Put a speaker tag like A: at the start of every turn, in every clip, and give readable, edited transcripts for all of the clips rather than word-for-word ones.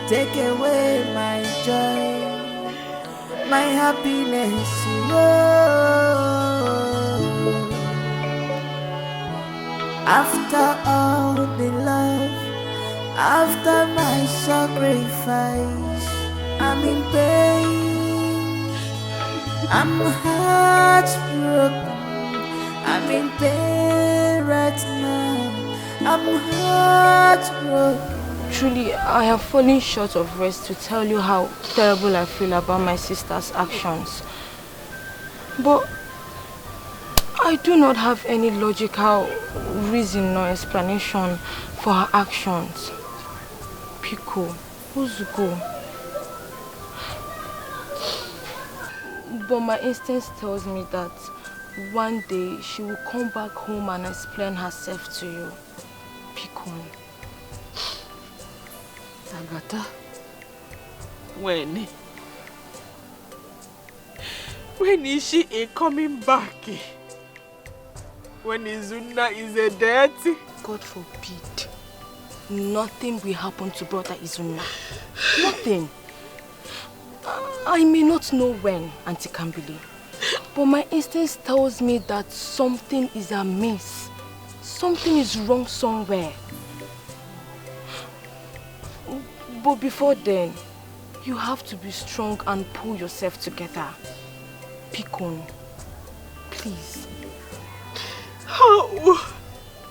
A: take away my joy, my happiness. Oh. After all the love, after my sacrifice, I'm in pain, I'm heartbroken, I'm in pain right now, I'm heartbroken.
B: Truly, I have fallen short of words to tell you how terrible I feel about my sister's actions. But I do not have any logical reason or explanation for her actions. Pico, Wazico. But my instinct tells me that one day she will come back home and explain herself to you. Pico.
C: Agatha, when is she coming back? When Izuna is a dead?
B: God forbid. Nothing will happen to brother Izuna. Nothing. I may not know when, Auntie Kambili, but my instinct tells me that something is amiss. Something is wrong somewhere. But before then, you have to be strong and pull yourself together. Picon, please.
C: How?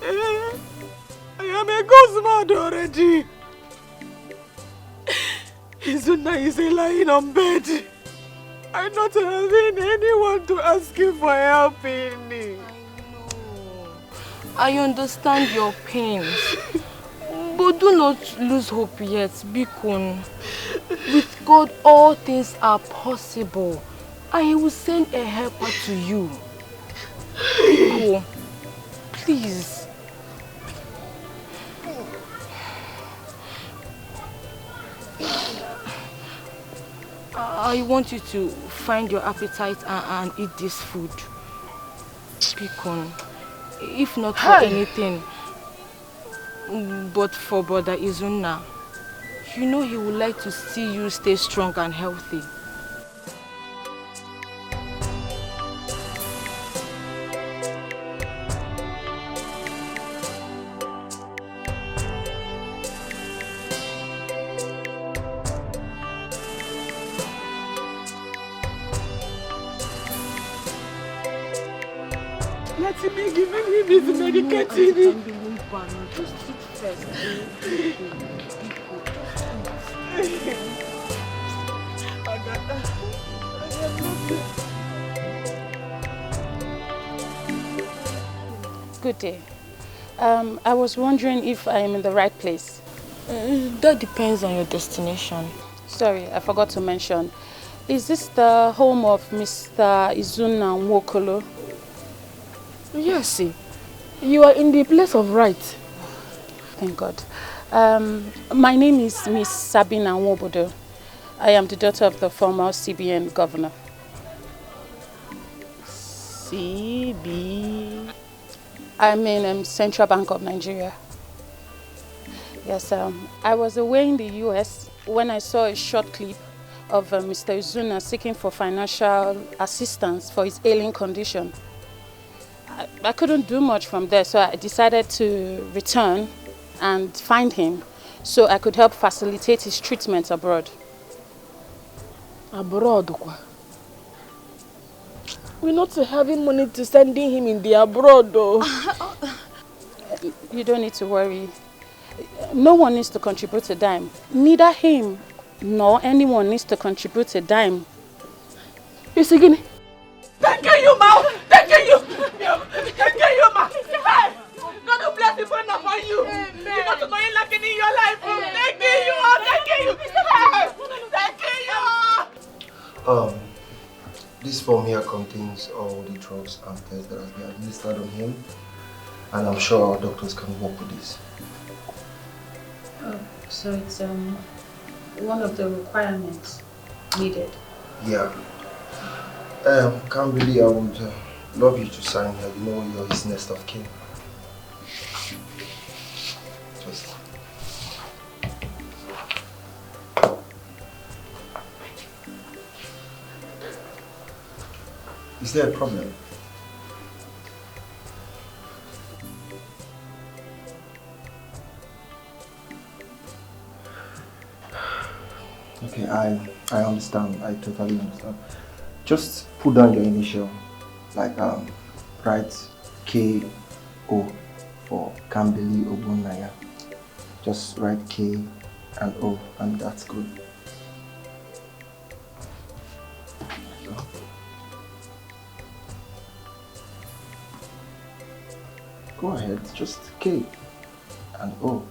C: I am a ghost mad already. Izuna is lying on bed. I'm not having anyone to ask him for helping me.
B: I know. I understand your pains. But do not lose hope yet, Bikun. With God, all things are possible. And He will send a helper to you. Biko, please. I want you to find your appetite and eat this food. Bikun. If not for anything, but for Brother Izuna, you know he would like to see you stay strong and healthy.
C: Let me give him his medication.
B: Just eat first.
D: Good day. I was wondering if I am in the right place.
B: That depends on your destination.
D: Sorry, I forgot to mention. Is this the home of Mr. Izuna Nwokolo?
E: Yes, you are in the place of right.
D: Thank God. My name is Miss Sabina Nwobodo. I am the daughter of the former CBN governor.
E: CB?
D: I'm in Central Bank of Nigeria. Yes, I was away in the US when I saw a short clip of Mr. Izuna seeking for financial assistance for his ailing condition. I couldn't do much from there, so I decided to return and find him so I could help facilitate his treatment abroad.
E: Abroad? We're not having money to sending him in the abroad, though.
D: You don't need to worry. No one needs to contribute a dime. Neither him nor anyone needs to contribute a dime.
E: You see, Guinea?
C: Thank you, Ma! Thank you! Thank you, Ma! Hey! God will bless you for enough for you! Amen. You got to know you lacking in your life! Thank you! Thank you! Hey! Thank you!
F: This form here contains all the drugs and tests that has been administered on him, and I'm sure our doctors can work with this.
D: Oh, so it's one of the requirements needed.
F: Yeah. Kambili, I would love you to sign here. You know you're his next of kin. Just. Is there a problem? Okay, I understand. I totally understand. Just put down your initial, like write K-O for Kambili Ogunaya. Just write K and O, and that's good. Go ahead, just K and O.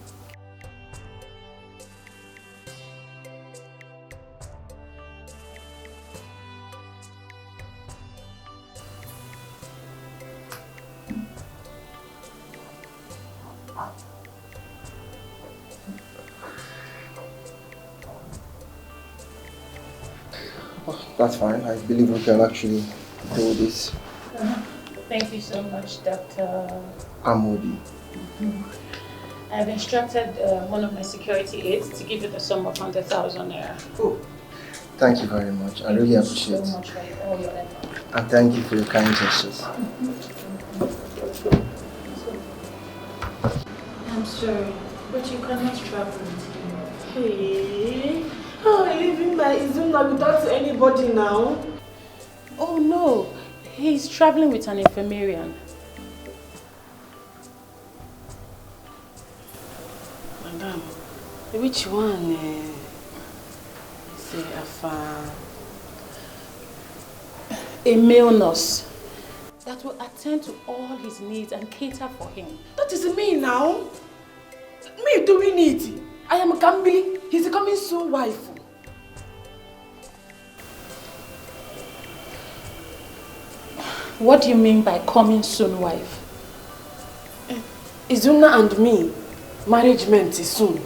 F: That's fine. I believe we can actually do this.
D: Thank you so much, Dr.
F: Amodi.
D: I've instructed one of my security aides to give you the sum of 100,000 naira.
F: Oh, thank you very much. I really appreciate it.
D: Thank you so much for all your effort.
F: And thank you for your kind gestures.
D: I'm sorry, but you cannot travel with him.
C: Hey, how are you leaving my Izuna without anybody now?
D: Oh no, he's traveling with an infirmarian.
E: Madam, which one say
D: A male nurse that will attend to all his needs and cater for him.
C: That is me now. Me doing it. I am Kambili. He's coming soon, wife.
D: What do you mean by coming soon, wife?
E: Izuna and me, marriagement is soon.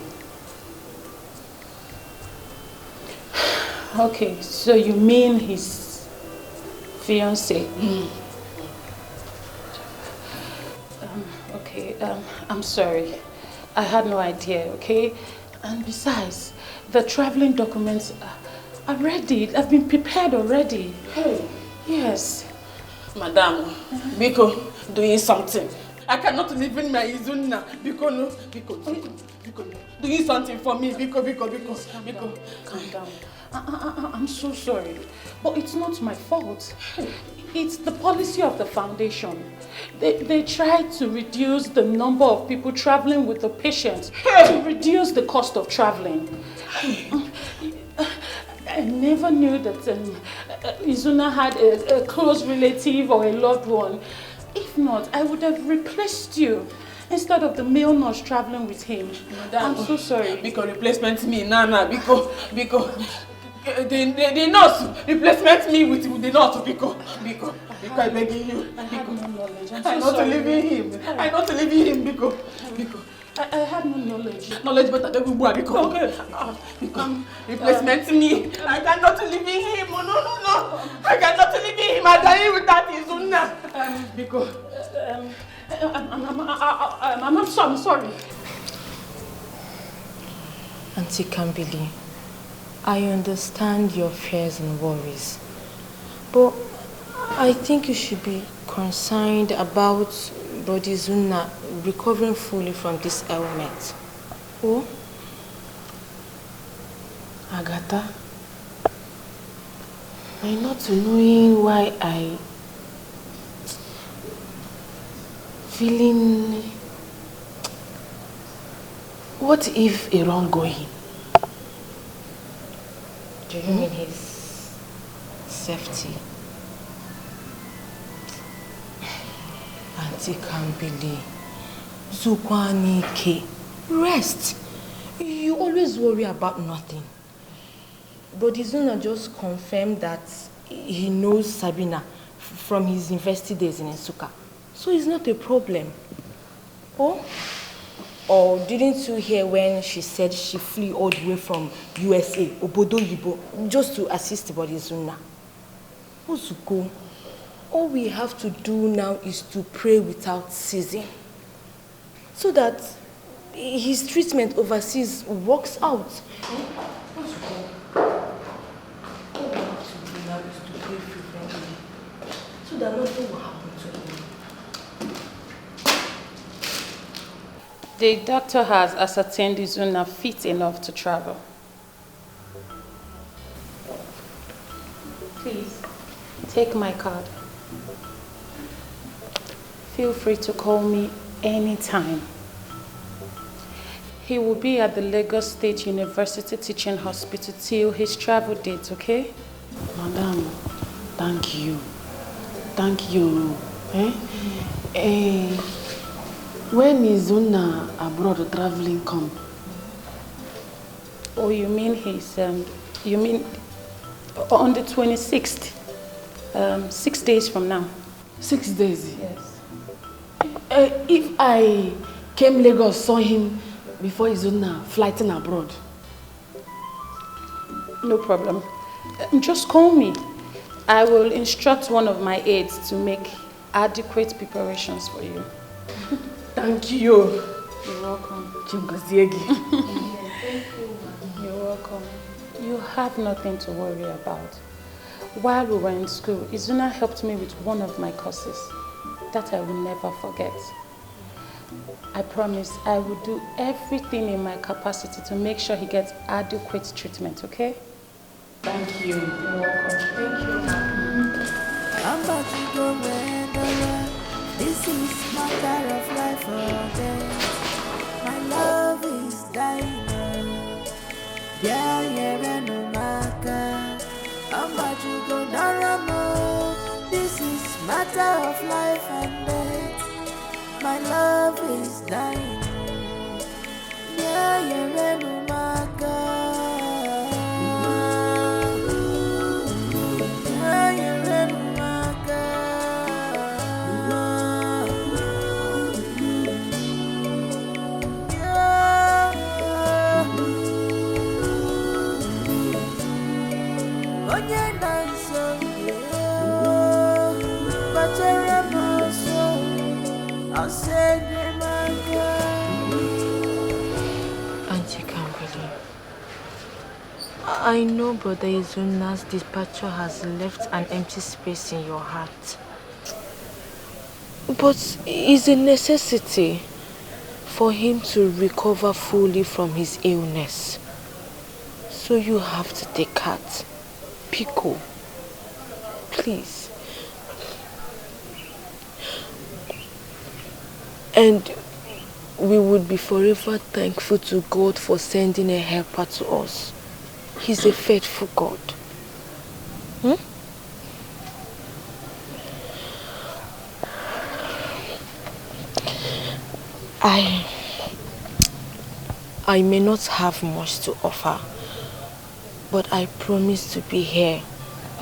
D: Okay, so you mean his fiancé? Okay, I'm sorry. I had no idea, okay? And besides, the traveling documents are ready. I've been prepared already.
C: Hey.
D: Yes.
C: Madam, Biko, doing something. I cannot live in my Izuna. Biko, doing something for me. Biko.
D: Calm down. I'm so sorry, but it's not my fault. It's the policy of the foundation. They try to reduce the number of people traveling with the patient to reduce the cost of traveling. I never knew that Izuna had a close relative or a loved one. If not, I would have replaced you instead of the male nurse traveling with him. Madam, I'm so sorry.
C: Because replacement me, Nana. Because the nurse replacement me with the nurse. Because I beg you.
D: I had no knowledge.
C: I'm not leaving him. I'm not leaving him. Because
D: I had no knowledge.
C: Knowledge better than Bubu. Because replacement me. I cannot leave him. No. I cannot leave him. I die without Izuna. Because I'm sorry.
B: Auntie Kambili, I understand your fears and worries, but I think you should be concerned about Body Zuna recovering fully from this ailment. Oh?
E: Agatha, I'm not knowing why I feeling. What if a wrongdoing?
B: Do you mean his safety? Auntie Kambili, Zukwanike, rest. You always worry about nothing. But Izuna just confirmed that he knows Sabina from his university days in Nsukka. So it's not a problem. Oh? Or didn't you hear when she said she flew all the way from USA, Obodo Yibo, just to assist Body Zuna? Wazico, all we have to do now is to pray without ceasing, so that his treatment overseas works out. Wazico, all we have to do now is to pray fervently,
E: so that nothing will happen to him.
D: The doctor has ascertained Izuna fit enough to travel. Please, take my card. Feel free to call me anytime. He will be at the Lagos State University Teaching Hospital till his travel date, okay?
E: Madam, thank you. Thank you. When is Zuna abroad traveling come?
D: Oh, you mean you mean on the 26th? 6 days from now.
E: 6 days?
D: Yes.
E: If I came Lagos, saw him before Izuna flighting abroad.
D: No problem. Just call me. I will instruct one of my aides to make adequate preparations for you.
E: Thank you.
D: You're welcome.
E: Chingoziegi.
D: You're welcome. You have nothing to worry about. While we were in school, Izuna helped me with one of my courses. That I will never forget. I promise I will do everything in my capacity to make sure he gets adequate treatment, okay?
E: Thank you.
D: You're welcome. Thank you.
A: I'm about to go wherever. This is matter of life or death. My love is dying. Yeah, no matter. I'm about to go Naramo. This is matter of life and death. My love is dying. Yeah, no matter.
B: Auntie Kimberly, I know Brother Izuna's departure has left an empty space in your heart. But it's a necessity for him to recover fully from his illness. So you have to take heart. Pico, please. And we would be forever thankful to God for sending a helper to us. He's a faithful God. I may not have much to offer, but I promise to be here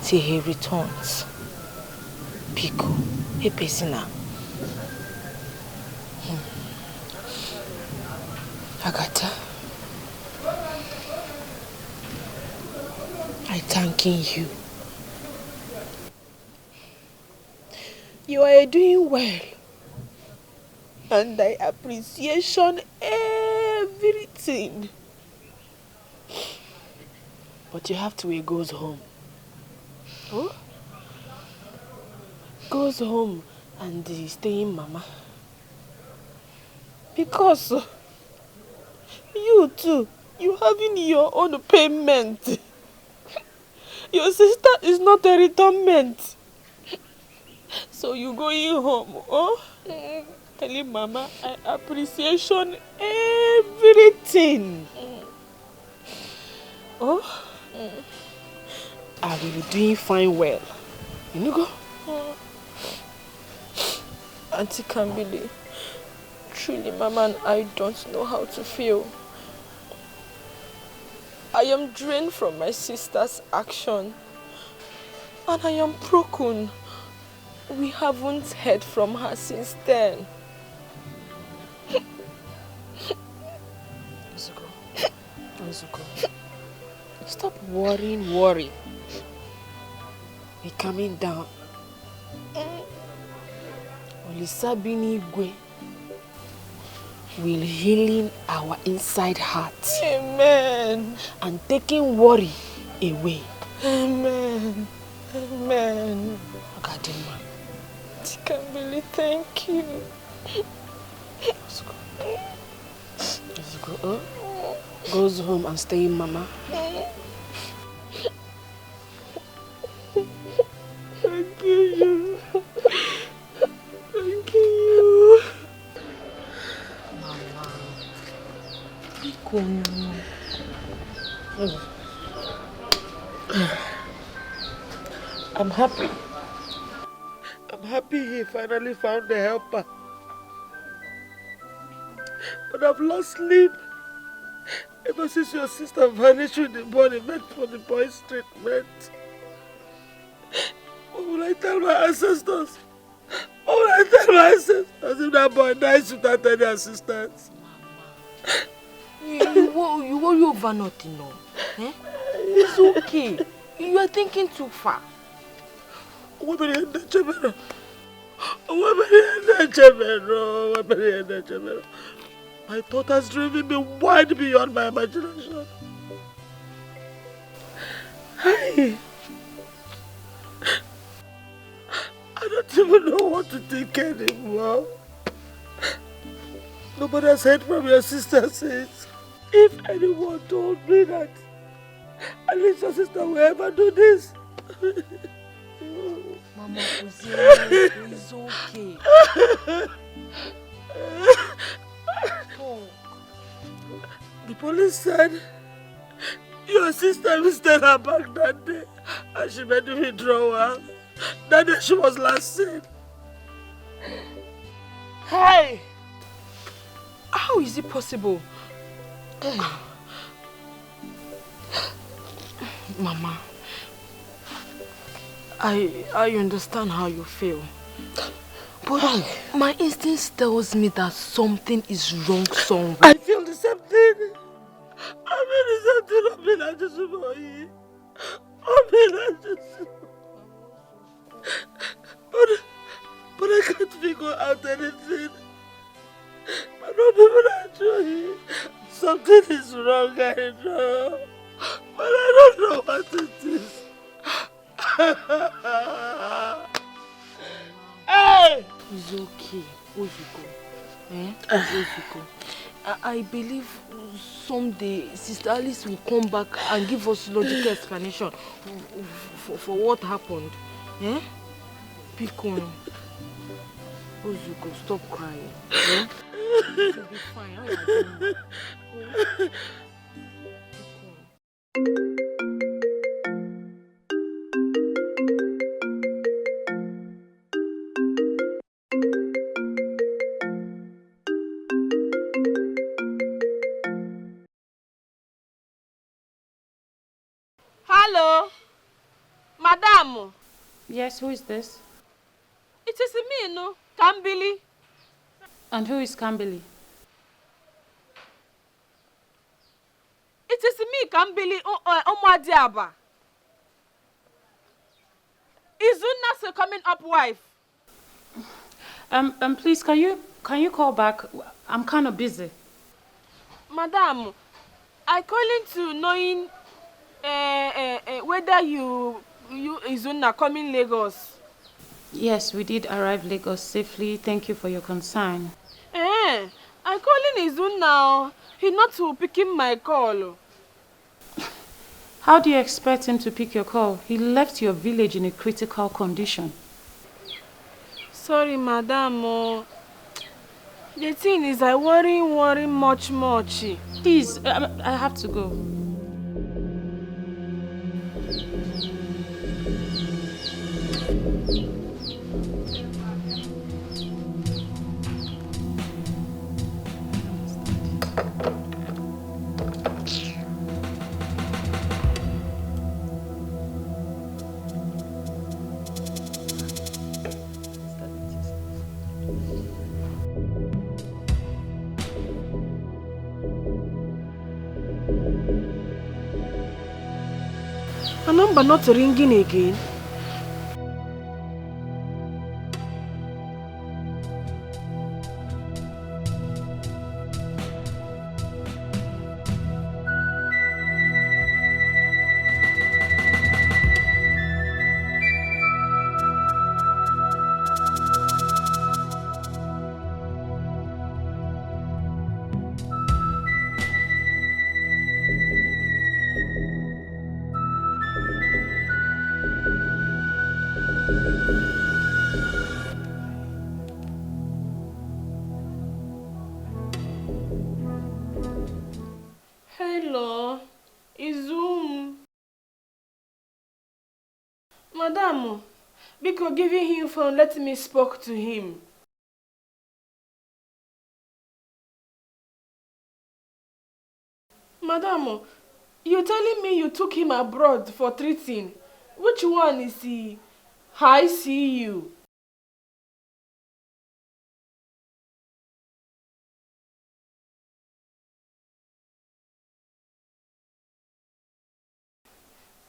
B: till he returns. Pico, Epesina. Agatha, I thanking you. You are doing well, and I appreciation everything. But you have to wait goes home. Oh? Goes home and stay in Mama. Because you too, you having your own payment. Your sister is not a returnment. So you going home, oh? Telling Mama I appreciation everything. Oh? I will be doing fine well. You know go? Auntie Kambili, truly Mama and I don't know how to feel. I am drained from my sister's action. And I am broken. We haven't heard from her since then. Wazico. Stop worry. We're coming down. Olisabini Igwe will healing our inside heart.
E: Amen.
B: And taking worry away.
E: Amen. Amen.
B: Agadima, Kambili, thank you.
E: Let's go. Goes home and stay in Mama.
C: Thank you. Thank you.
B: Mama. Biko.
C: I'm happy. I'm happy he finally found a helper. But I've lost sleep ever since your sister vanished with the body meant for the boy's treatment. What will I tell my ancestors? What will I tell my ancestors if that boy dies without any assistance?
B: You worry over nothing, no? Eh? It's okay. You are thinking too far.
C: My thought has driven me wide beyond my imagination. I don't even know what to think anymore. Nobody has heard from your sister since. If anyone told me that at least your sister will ever do this.
B: Mama, it's okay.
C: The police said your sister visited her back that day and she made the withdrawal. That day she was last seen. Hey!
B: How is it possible? Mama, I understand how you feel. But my instinct tells me that something is wrong somewhere.
C: I feel the same thing. I feel the same thing. But I can't figure out anything. I don't even actually. Something is wrong, I know. But I don't know what it is. Hey!
B: It's okay, Wazico. Wazico. I believe someday Sister Alice will come back and give us logical explanation for what happened. Eh? Pico. Wazico, stop crying. Eh? You'll be fine. How are you doing?
G: Hello, Madam.
D: Yes, who is this?
G: It is me, no? Kambili.
D: And who is Kambili?
G: It is me, Kambili, Omadiaba. Is Una's coming up wife?
D: Please, can you call back? I'm kind of busy.
G: Madam, I calling to knowing whether you Izuna coming Lagos.
D: Yes, we did arrive Lagos safely. Thank you for your concern.
G: I calling Izuna. He not to picking my call.
D: How do you expect him to pick your call? He left your village in a critical condition.
G: Sorry, Madam. The thing is, I worry much.
D: Please, I have to go.
G: Her number not ringing again. Hello. Izum. Madam, because giving him phone, let me speak to him. Madam, you telling me you took him abroad for treating. Which one is he? I see you.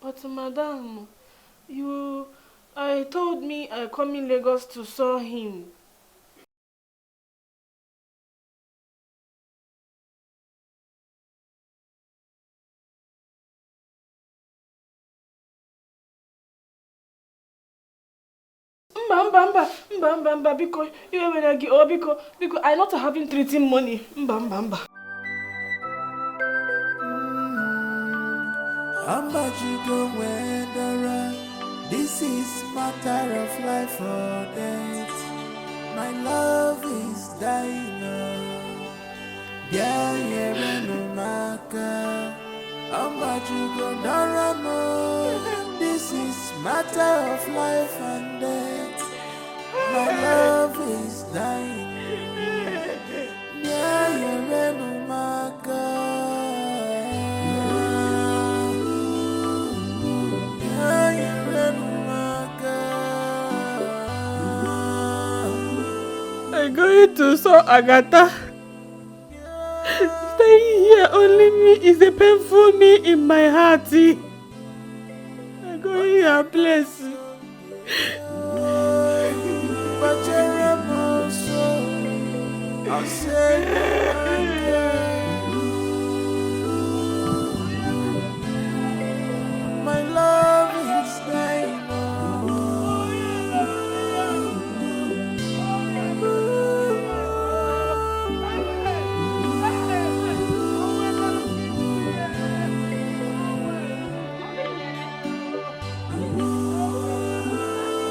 G: But madam, I told me I come in Lagos to saw him. Mba, because you when I give because I not having treating money. Mba.
A: Wazico, this is matter of life or death. My love is dying. This is matter of life and death. My love is dying.
C: I'm going to saw Agatha. Staying here only me is a painful me in my heart. I'm going her place.
A: My love is dying.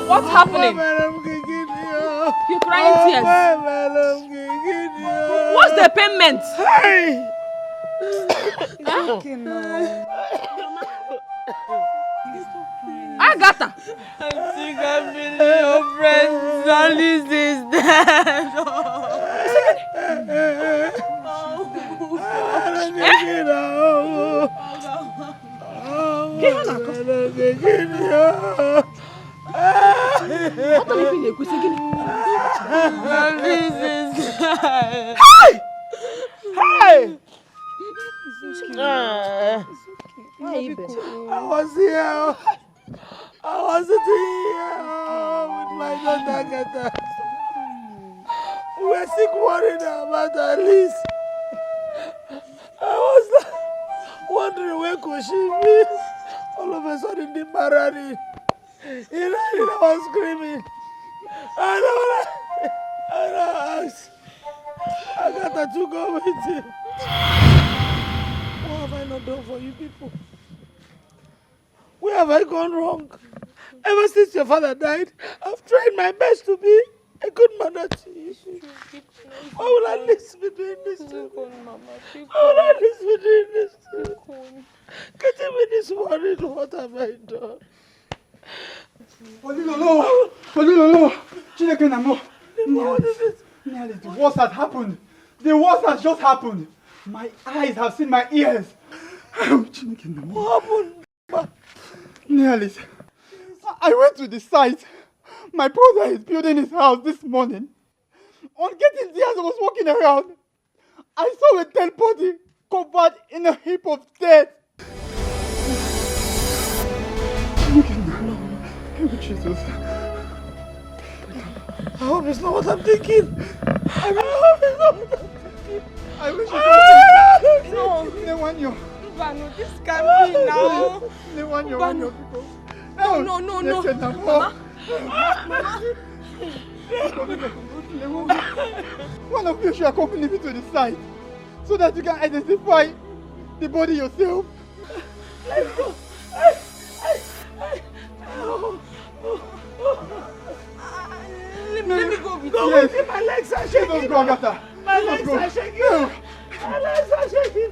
G: What's happening? You're crying tears. What's the payment? Agatha!
C: I think I've been your friend. Alice is dead.
A: I was here. I was sitting here with my daughter Agatha. We were sick worried about Alice. I was wondering where could she be. All of a sudden the barani. He ran and I was screaming. And I asked Agatha to go with him. What have I not done for you people? Where have I gone wrong? Ever since your father died, I've tried my best to be a good mother to you. Why will I listen to doing this to me? Why will I listen to doing this to me? Getting me this worried, what have I done?
H: Polilolo! Chineke Namo!
A: What is it?
H: Nearly, the worst has happened. The worst has just happened. My eyes have seen my ears. Chineke Namo.
A: What happened?
H: Nearly. I went to the site. My brother is building his house this morning. On getting there, as I was walking around, I saw a dead body covered in a heap of dirt. Oh, Jesus.
A: I hope it's not what I'm thinking. I hope it's not what I'm thinking.
H: I wish it was. No,
C: Bano, this can't be now. No.
H: One of you should accompany me to the site so that you can identify the body yourself.
A: Let's go.
C: Let me go with you.
A: Go with me. My legs are shaking.
H: Let us go, Agatha.
A: My legs are shaking. My legs are shaking.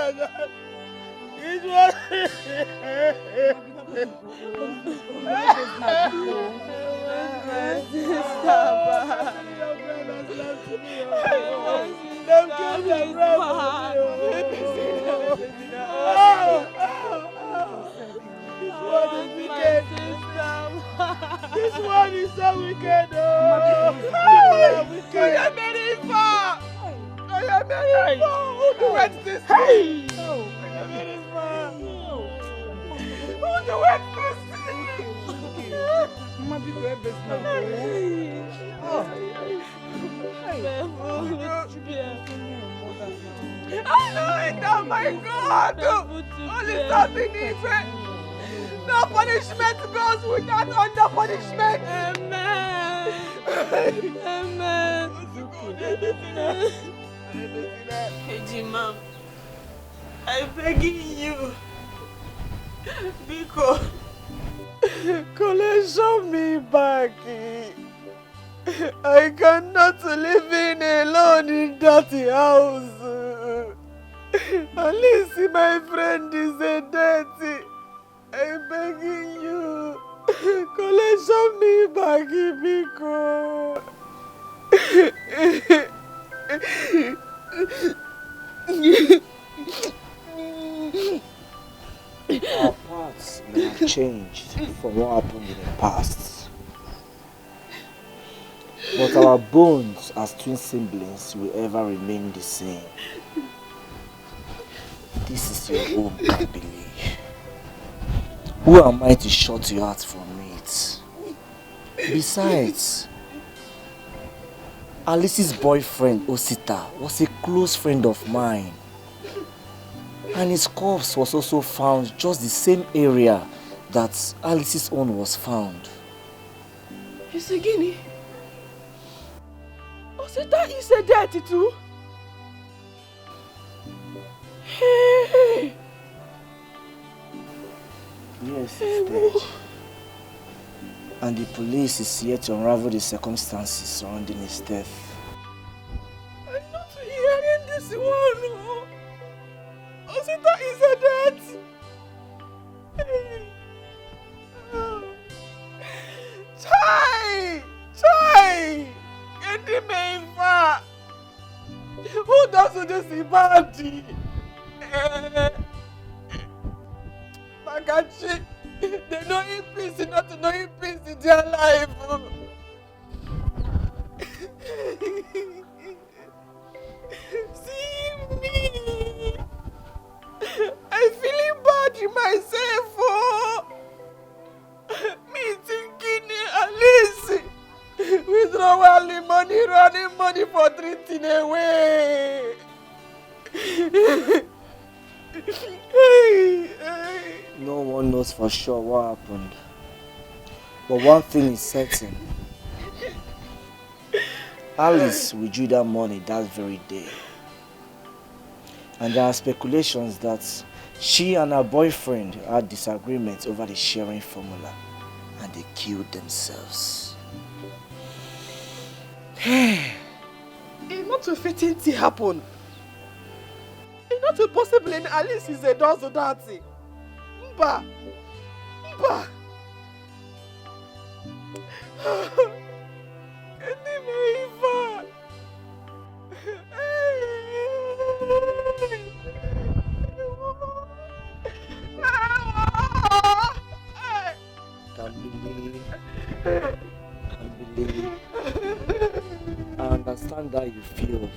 C: This one. This one is so wicked. Oh, I am very far. I am very far. Who do this? Hey! I am very far. Who do this? Mama, be very best now. I know it. Oh my God! Only something different. No punishment goes without under punishment. Amen. Amen. Hey, Mom, I'm begging you, because collection me back. I cannot live in alone in that house. At least my friend is a dirty. I'm begging you, collection me back, because
I: our paths may have changed from what happened in the past, but our bonds as twin siblings will ever remain the same. This is your home, I believe. Who am I to shut your heart from it? Besides, Alice's boyfriend, Osita, was a close friend of mine. And his corpse was also found just the same area that Alice's own was found.
G: It's a guinea. Osita is a dirty too. Hey.
I: Yes, he's dead. And the police is yet to unravel the circumstances surrounding his death.
G: I'm not hearing this one. Osita is a death. Chai! Eddie Meifa! Who does this party? Magachi, they know in peace, not to know in peace in their life. See me. I'm feeling bad in myself. Oh. Me thinking Alice withdrawal money, running money for treating away.
I: No one knows for sure what happened. But one thing is certain. Alice withdrew that money that very day. And there are speculations that she and her boyfriend had disagreements over the sharing formula and they killed themselves.
G: It's not a fitting thing happen. It's not possible in Alice is a does of that thing. Mba.
I: Can't believe. I understand how you feel.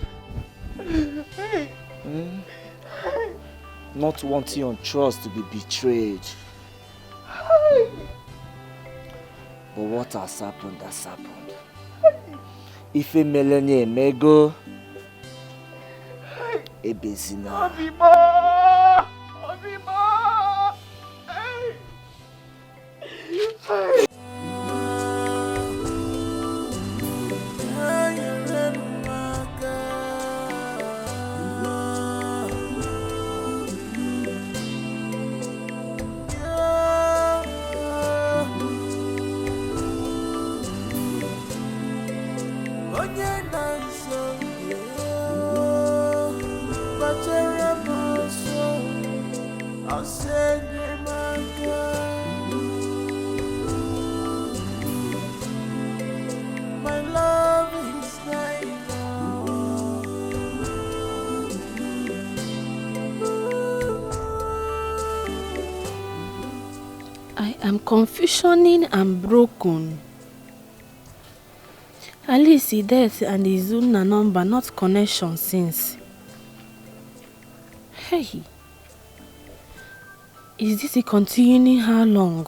I: Not wanting your trust to be betrayed. But what has happened has happened. If a millennium may go, a busy now.
A: But you're a My love is like
E: I am confusioning and broken. Alice death and Izuna number not connection since. Hey, is this a continuing how long?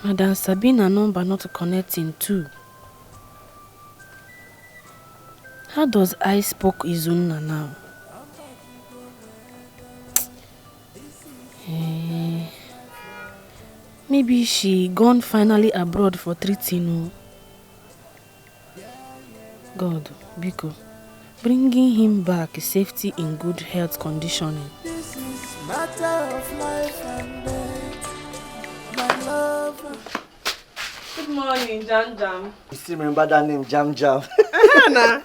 E: Madam Sabina number not connecting too. How does I spoke Izuna now? Maybe she gone finally abroad for treating. God, Biko, bringing him back safety in good health conditioning.
A: this is matter of life and death. My love.
C: Good morning, Jam Jam.
I: You still remember that name, Jam Jam?
C: Anna.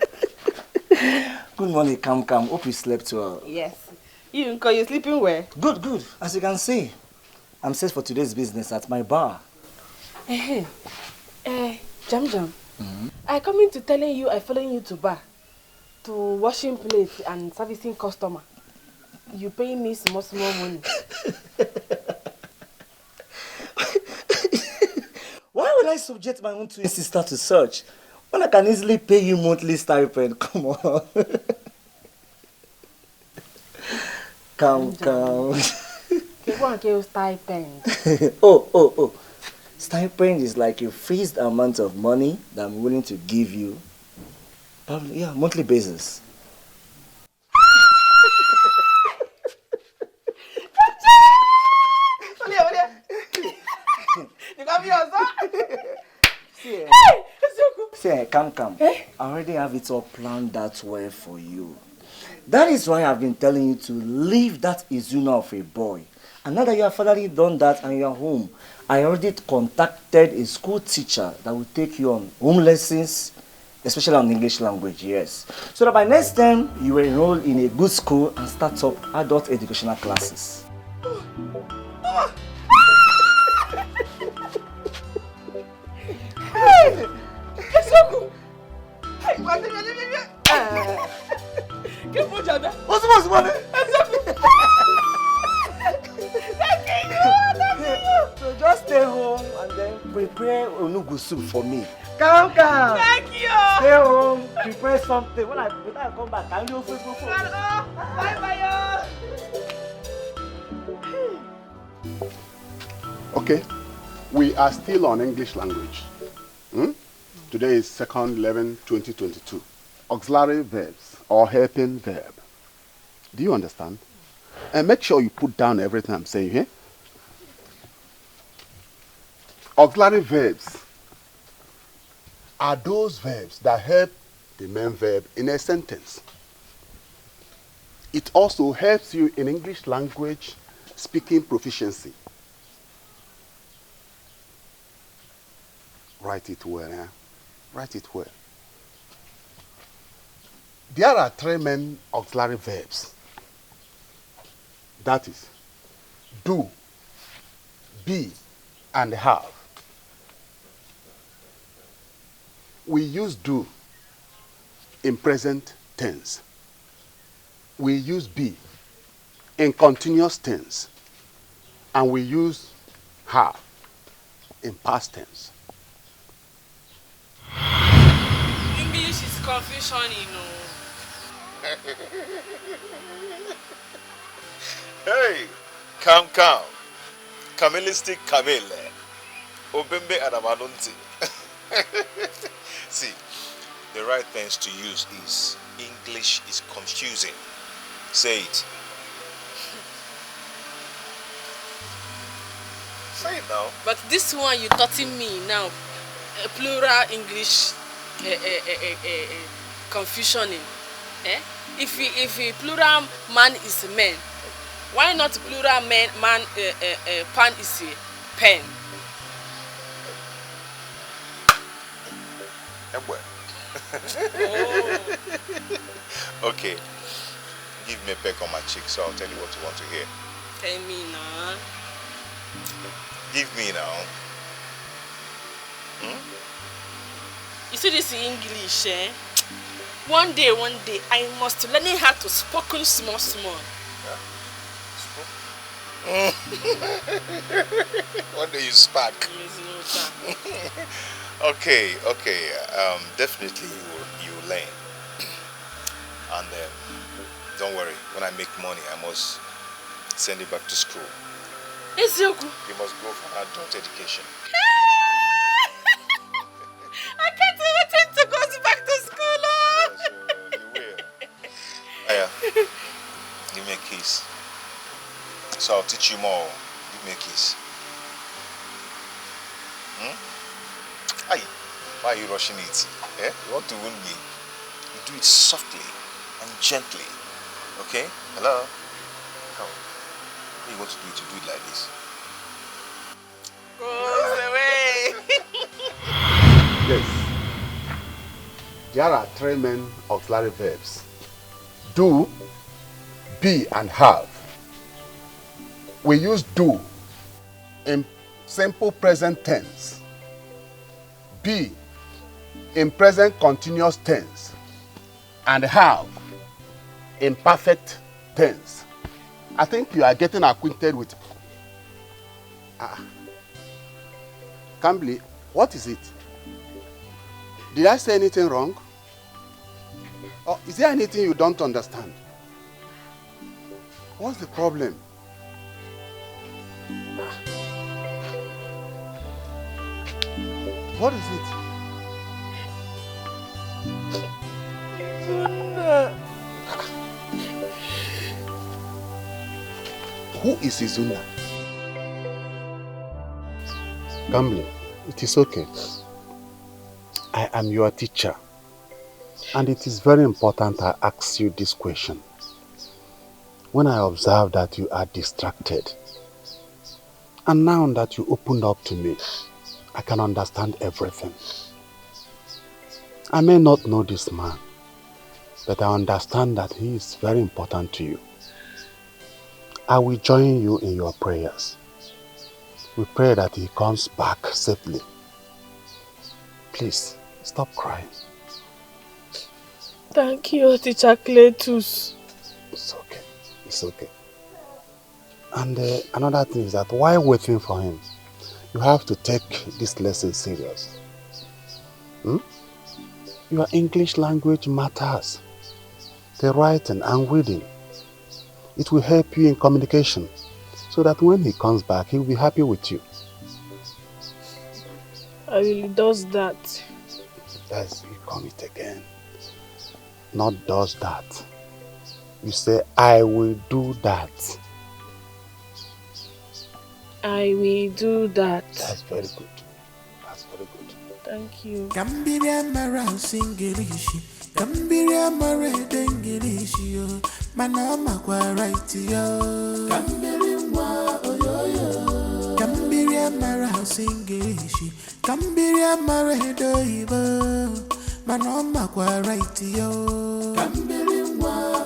I: Good morning, Cam Cam. Hope you slept well.
C: Yes. You sleeping well?
I: Good, good. As you can see, I'm set for today's business at my bar.
E: Jam Jam. I coming to telling you I following you to bar, to washing plates and servicing customer. You pay me small money.
I: Why would I subject my own twin sister to search when I can easily pay you monthly stipend? Come on. Come.
E: Stipend.
I: Oh. Stipend is like a fixed amount of money that I'm willing to give you. Probably, yeah, monthly basis.
C: You got me on
I: See, come. I already have it all planned that way for you. That is why I've been telling you to leave that Izuna of a boy. And now that you have finally done that and you're home, I already contacted a school teacher that will take you on home lessons, especially on English language, yes. So that by next time, you will enroll in a good school and start up adult educational classes. So just stay home and then prepare onugu soup for me. Come.
C: Thank you.
I: Stay home, prepare something. When I come back, I'll do Facebook.
C: Bye.
J: Okay, we are still on English language. Today is 2/11/2022. Auxiliary verbs or helping verb. Do you understand? And make sure you put down everything I'm saying here. Auxiliary verbs are those verbs that help the main verb in a sentence. It also helps you in English language speaking proficiency. Write it well, eh? Write it well. There are three main auxiliary verbs. That is, do, be, and have. We use do in present tense. We use be in continuous tense. And we use have in past tense.
E: English is confusion, you know.
K: Hey, come. Kamelistic Kamele. Obembe Adamanunti. See, the right things to use is English is confusing. Say it. Say it now.
E: But this one you taughting me now, plural English confusioning. If a plural man is a man, why not plural man pan is a pen?
K: Okay. give me a peck on my cheek, so I'll tell you what you want to hear.
E: Tell me now.
K: Give me now.
E: You see this in English, eh? One day, I must learn how to spoken small.
K: Yeah? One day you spark. Okay. Definitely you learn. And don't worry, when I make money, I must send you back to school. You must go for adult education.
E: I can't wait to go back to school.
K: Yes, you will. Aya, give me a kiss. So I'll teach you more. Give me a kiss. Aye, why are you rushing it? Eh? You want to wound me? You do it softly and gently. Okay? Hello? Come. What you want to do it, you do it like this.
E: Goes away.
J: Yes. There are 3 main auxiliary verbs. Do, be, and have. We use do in simple present tense. Be in present continuous tense. And have in perfect tense. I think you are getting acquainted with... Cambly, what is it? Did I say anything wrong? Or is there anything you don't understand? What's the problem? What is it? Who is Izuna? Gambling, it is okay. I am your teacher. And it is very important I ask you this question. When I observe that you are distracted, and now that you opened up to me, I can understand everything. I may not know this man, but I understand that he is very important to you. I will join you in your prayers. We pray that he comes back safely. Please, stop crying.
E: Thank you, Teacher Cletus.
J: It's okay. It's okay. And another thing is that while waiting for him, you have to take this lesson serious. Your English language matters. The writing and reading. It will help you in communication so that when he comes back, he will be happy with you.
E: I really does that.
J: That's you come it again. Not does that. You say, I will do that.
E: I will do that.
J: That's very good. That's very good.
E: Thank you.
A: Cambiria mara singirishi, cambiria mara dengirishi yo, manama kwa right yo. Cambiria oyoyo, cambiria mara singirishi, cambiria mara doibo, manama kwa right yo. Cambiria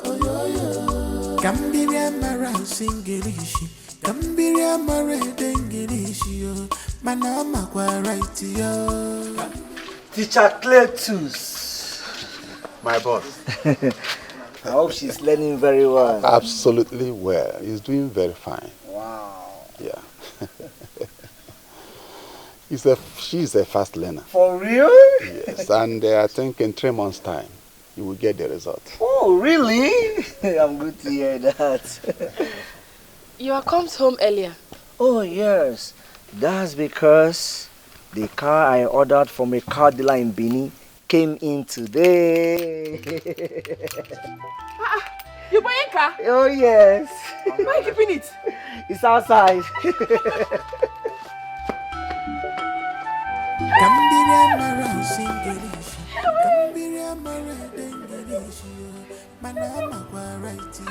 A: oyoyo, cambiria mara singirishi. Cambiria mare dengirishi yo, manama kwa right yo.
I: Teacher Cletus.
J: My boss.
I: I hope she's learning very well.
J: Absolutely well. He's doing very fine.
I: Wow.
J: Yeah. She's a fast learner.
I: For real?
J: Yes, and I think in 3 months' time, you will get the result.
I: Oh, really? I'm good to hear that.
E: You are come home earlier.
I: Oh, yes. That's because the car I ordered from a car dealer in Benin came in today.
E: You buying a car?
I: Oh, yes.
E: Why are you keeping it?
I: It's outside.
A: Cambiria mara singirishi, cambiria mara dengirishi yo, manama kwa right yo.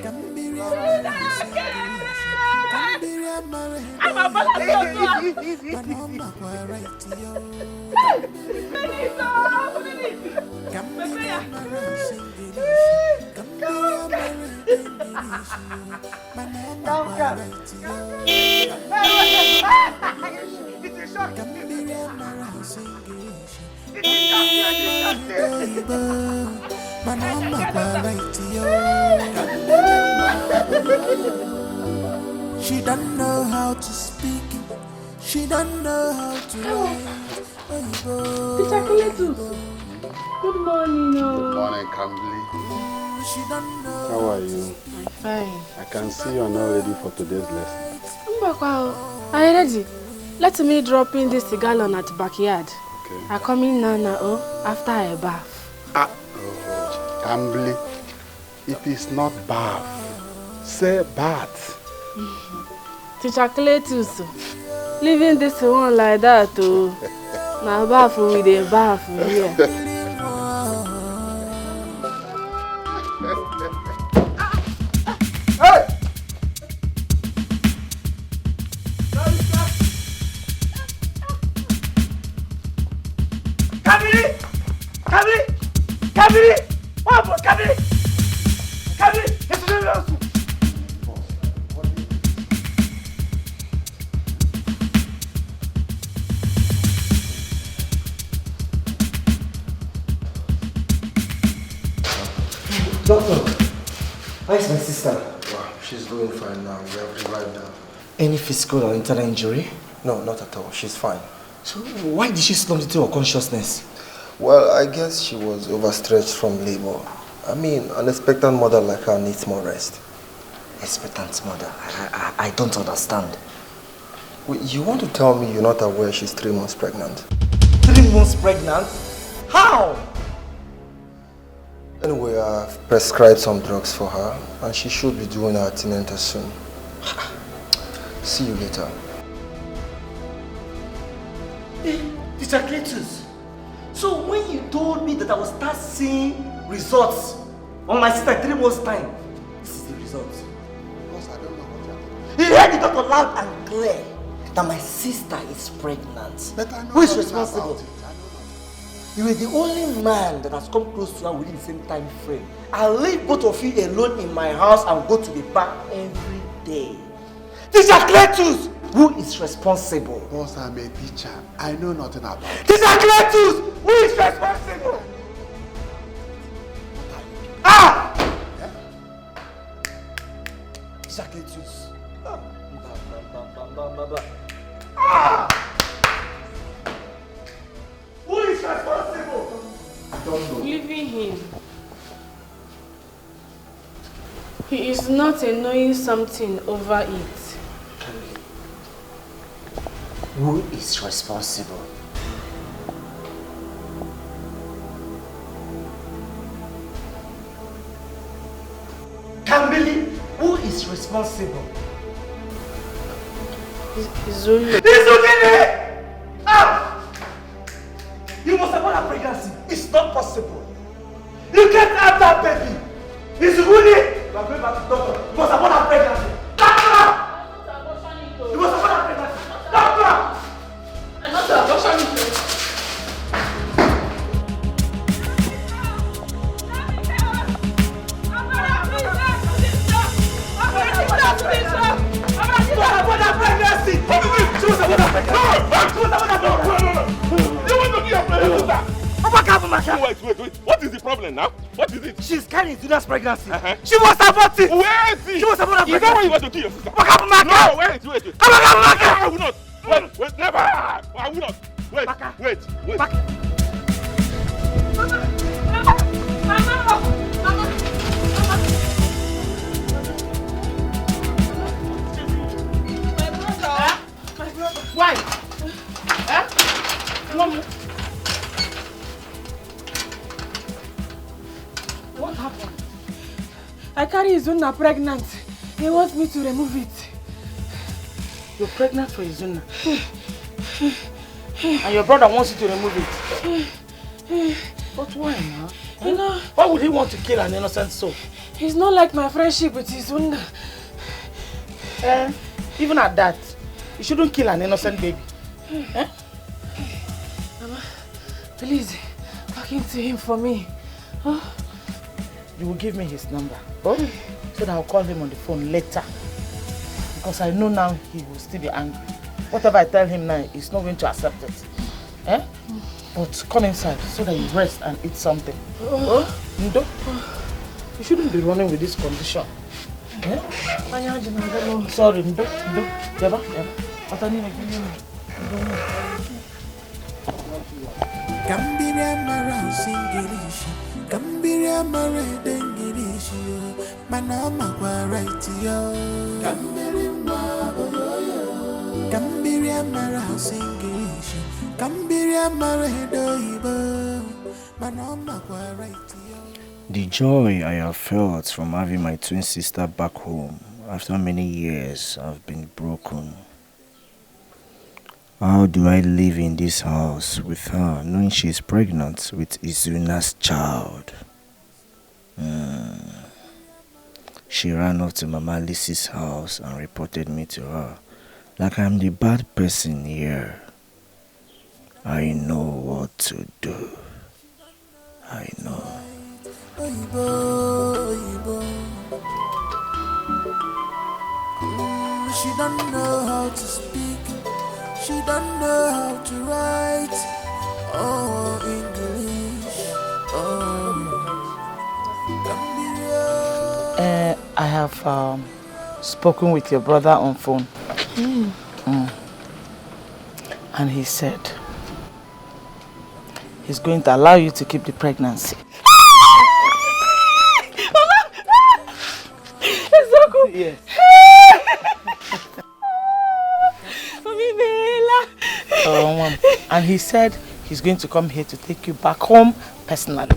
A: Cambiria mara singirishi, cambiria
C: I'm a balance.
A: She don't know how to speak, she don't know how to write.
E: Teacher Cletus. Good morning.
J: Good morning, Kambli. How are you?
E: I'm fine.
J: I can see you're not ready for today's lesson.
E: Are you ready? Let me drop in this gallon at the backyard.
J: Okay.
E: I come in now, after I bath.
J: Kambli, it is not bath. Say bath.
E: Teacher Cletus, leaving this one like that, now bath with a bath here.
I: Doctor, how is my sister?
F: Wow, she's doing fine now. We have revived her.
I: Any physical or internal injury?
F: No, not at all. She's fine.
I: So why did she slump into her consciousness?
F: Well, I guess she was overstretched from labor. I mean, an expectant mother like her needs more rest.
I: Expectant mother? I don't understand.
F: Wait, you want to tell me you're not aware she's 3 months pregnant?
I: 3 months pregnant? How?
F: Anyway, I've prescribed some drugs for her and she should be doing her antenatal soon. See you later.
I: Teacher Cletus, so when you told me that I would start seeing results on my sister in 3 months' time, this is the result.
J: Because I don't know what you're talking about.
I: He heard the doctor loud and clear that my sister is pregnant.
J: But I know
I: who is
J: nothing
I: responsible?
J: about it.
I: You are the only man that has come close to her within the same time frame. I leave both of you alone in my house and go to the bar every day. Teacher Cletus, who is responsible?
J: Because I'm a teacher, I know nothing about it.
I: Teacher Cletus, who is responsible? Ah! Yeah? Teacher Cletus. Ah! Who is responsible?
F: I don't know.
E: Leaving him. He is not knowing something over it.
I: Who is responsible? Kambili, who is responsible?
E: Zulu.
I: Ah! You must abort that pregnancy. It's not possible. You can't have that baby. It's Runi. You are going back to the doctor. You must abort that pregnancy. Doctor! You must abort that pregnancy. Doctor!
E: I'm not abortion.
L: Wait. What is the problem now? What is it?
I: She's carrying Zuna's pregnancy. She must abort it.
L: Where is it?
I: She must abort her
L: Is that why
I: pregnancy.
L: you want to kill your sister?
I: No,
L: wait. I will not. Wait, never. I will not. Wait.
E: Why? Mom. What happened? I carry Izuna pregnant. He wants me to remove it.
C: You're pregnant for Izuna? And your brother wants you to remove it? But why now?
E: You know,
C: why would he want to kill an innocent soul?
E: He's not like my friendship with Izuna.
C: Even at that, you shouldn't kill an innocent baby. Eh?
E: Mama, please, talk into him for me. Oh.
C: You will give me his number, oh? So that I'll call him on the phone later. Because I know now he will still be angry. Whatever I tell him now, he's not going to accept it. Eh? But come inside so that you rest and eat something. Oh? Ndo? You shouldn't be running with this condition. Eh? Sorry, Ndo. Yaba.
A: Gambiria mara singirishi, Gambiria mara dengirishi, manama kwa right yo. Gambiria mara singirishi, Gambiria mara doibo, manama kwa right yo.
I: The joy I have felt from having my twin sister back home after many years have been broken. How do I live in this house with her knowing she is pregnant with Izuna's child? She ran off to Mama Lizzie's house and reported me to her like I'm the bad person here. I know what to do. I know.
A: She don't know how to speak. She don't know how to write. Oh, English.
C: I have spoken with your brother on phone. And he said he's going to allow you to keep the pregnancy.
E: Mama! It's so cool.
C: Yes. And he said he's going to come here to take you back home personally.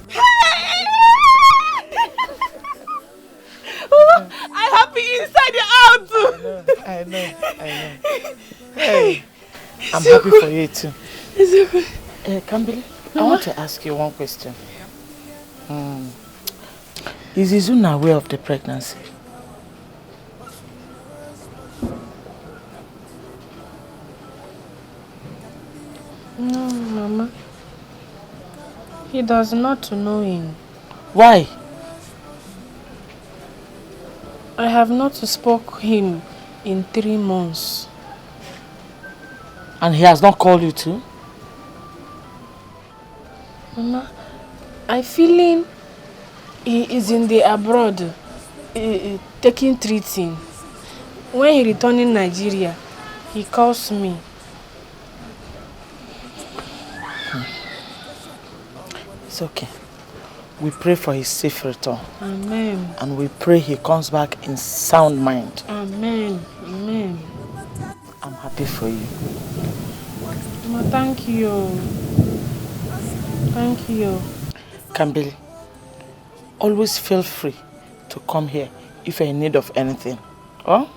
E: I'm happy inside and out.
C: I know. Hey, I'm happy for you too. Kambili, I want to ask you one question. Is Izuna aware of the pregnancy?
D: No, Mama. He does not know him.
C: Why?
D: I have not spoke him in 3 months.
C: And he has not called you too?
D: Mama, I feeling he is in the abroad, taking treating. When he return in Nigeria, he calls me.
C: It's okay. We pray for his safe return.
D: Amen.
C: And we pray he comes back in sound mind.
D: Amen. Amen.
C: I'm happy for you.
D: Mama, thank you. Thank you.
C: Kambili, always feel free to come here if you're in need of anything. Oh?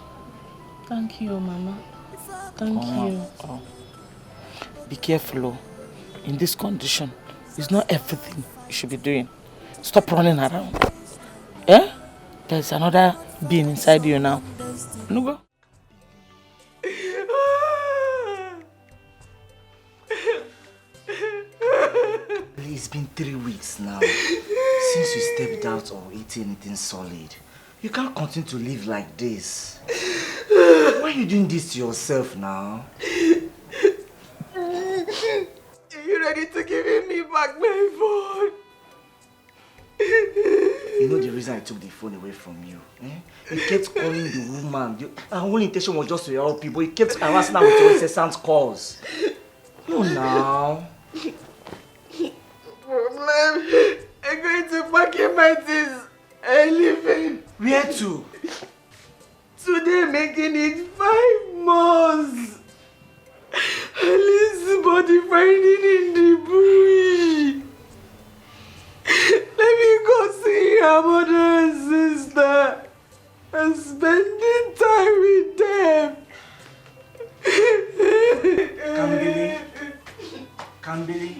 D: Thank you, Mama. Thank you.
C: Oh. Be careful, oh. In this condition, it's not everything you should be doing. Stop running around. Eh? There's another being inside you now. Nugo?
I: It's been 3 weeks now since you stepped out or eating anything solid. You can't continue to live like this. Why are you doing this to yourself now?
G: Are you ready to give me back my phone?
I: You know the reason I took the phone away from you? Eh? You kept calling the woman. Her whole intention was just to help you, but you kept harassing her with your incessant calls. No, now.
G: Problem. I'm going to pack in my things and leaving.
I: Where to?
G: Today making it 5 months. Alice's body finding in the bush. Let me go see her mother and sister and spending time with them.
I: Kambili,